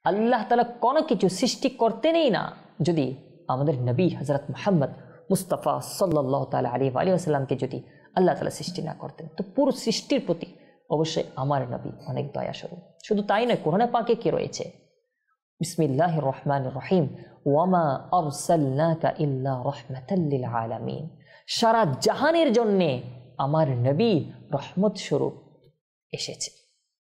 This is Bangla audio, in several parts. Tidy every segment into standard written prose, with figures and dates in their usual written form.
আল্লাহ তাআলা কোনো কিছু সৃষ্টি করতেনই না যদি আমাদের নবী হযরত মুহাম্মদ মুস্তাফা সাল্লাল্লাহু তাআলা আলাইহি ওয়া সাল্লামকে যদি আল্লাহ তাআলা সৃষ্টি না করতেন। তো পুরো সৃষ্টির প্রতি অবশ্যই আমার নবী অনেক দয়া স্বরূপ। শুধু তাই নয়, কোরআনে পাকে কি রয়েছে? বিসমিল্লাহির রহমানির রহিম, ওয়ামা আরসালনাকা ইল্লা রাহমাতাল লিল আলামিন। সারা জাহানের জন্য আমার নবী রহমত স্বরূপ এসেছে।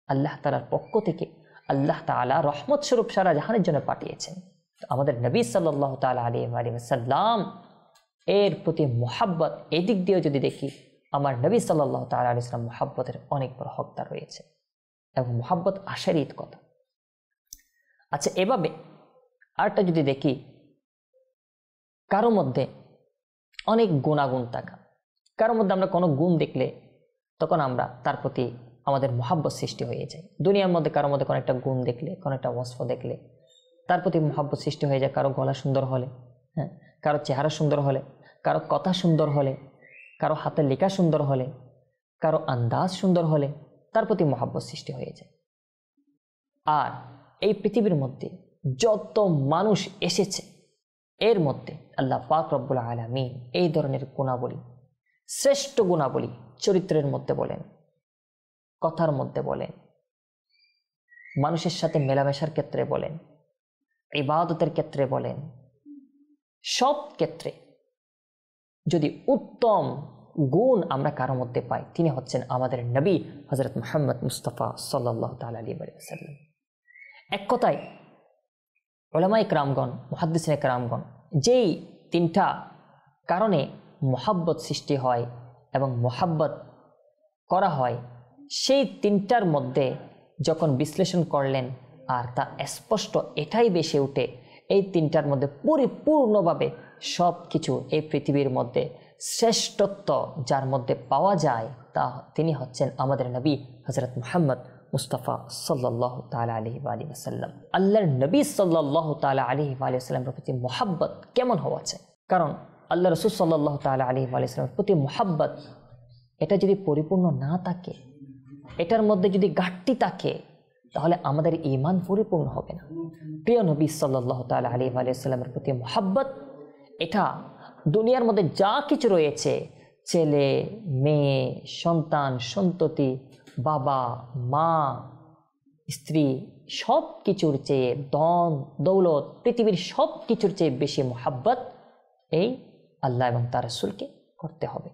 আল্লাহ তাআলার পক্ষ থেকে আল্লাহ তাআলা রহমত স্বরূপ সারা জাহানের জন্য পাঠিয়েছেন। আমাদের নবী সাল্লাল্লাহু তাআলা আলাইহি ওয়া সাল্লাম এর প্রতি মুহাব্বত, এদিক দিয়ে যদি দেখি আমার নবী সাল্লাল্লাহু তাআলা আলাইহি ওয়াসাল্লাম মুহাব্বতের অনেক বড় হকদার রয়েছে এবং মুহাব্বত আশারই কথা। আচ্ছা, এভাবে আরেকটা যদি দেখি, কারো মধ্যে অনেক গুণাগুণ থাকা, কারোর মধ্যে আমরা কোনো গুণ দেখলে তখন আমরা তার প্রতি আমাদের মুহাব্বত সৃষ্টি হয়ে যায়। দুনিয়ার মধ্যে কারোর মধ্যে কোনো একটা গুণ দেখলে, কোনো একটা ওয়াসফ দেখলে তার প্রতি মুহাব্বত সৃষ্টি হয়ে যায়। কারো গলা সুন্দর হলে, হ্যাঁ, কারো চেহারা সুন্দর হলে, কারো কথা সুন্দর হলে, কারো হাতের লেখা সুন্দর হলে, কারো আন্দাজ সুন্দর হলে তার প্রতি মুহাব্বত সৃষ্টি হয়ে যায়। আর এই পৃথিবীর মধ্যে যত মানুষ এসেছে এর মধ্যে আল্লাহ পাক রব্বুল আলামিন এই ধরনের গুণাবলী, শ্রেষ্ঠ গুণাবলী চরিত্রের মধ্যে বলেন, কথার মধ্যে বলেন, মানুষের সাথে মেলামেশার ক্ষেত্রে বলেন, ইবাদতের ক্ষেত্রে বলেন, সব ক্ষেত্রে যদি উত্তম গুণ আমরা কারোর মধ্যে পাই, তিনি হচ্ছেন আমাদের নবী হযরত মুহাম্মদ মুস্তাফা সাল্লাল্লাহু তাআলা আলাইহি ওয়া সাল্লাম। এক কথায় উলামায়ে কেরামগণ, মুহাদ্দিসিনে কেরামগণ যেই তিনটা কারণে মুহাব্বত সৃষ্টি হয় এবং মুহাব্বত করা হয়, সেই তিনটার মধ্যে যখন বিশ্লেষণ করলেন আর তা স্পষ্ট এটাই বেশি উঠে, এই তিনটার মধ্যে পরিপূর্ণভাবে সব কিছু এই পৃথিবীর মধ্যে শ্রেষ্ঠত্ব যার মধ্যে পাওয়া যায় তা তিনি হচ্ছেন আমাদের নবী হযরত মুহাম্মদ মুস্তাফা সাল্লাল্লাহু তাআলা আলাইহি ওয়া সাল্লাম। আল্লাহর নবী সাল্লাল্লাহু তাআলা আলাইহি ওয়া সাল্লামের প্রতি মুহাব্বত কেমন হওয়া চাই? কারণ আল্লাহ রাসূল সাল্লাল্লাহু তাআলা আলাইহি ওয়া সাল্লামের প্রতি মুহাব্বত এটা যদি পরিপূর্ণ না থাকে, এটার মধ্যে যদি ঘাটতি থাকে, তাহলে আমাদের ঈমান পরিপূর্ণ হবে না। প্রিয় নবী সাল্লাল্লাহু তাআলা আলাইহি ওয়া সাল্লামের প্রতি মুহাব্বত এটা দুনিয়ার মধ্যে যা কিছু রয়েছে, ছেলে মেয়ে, সন্তান সন্ততি, বাবা মা, স্ত্রী, সব কিছুর চেয়ে, ধন দৌলত, পৃথিবীর সব কিছুর চেয়ে বেশি মুহাব্বত এই আল্লাহ এবং তার রাসূলকে করতে হবে।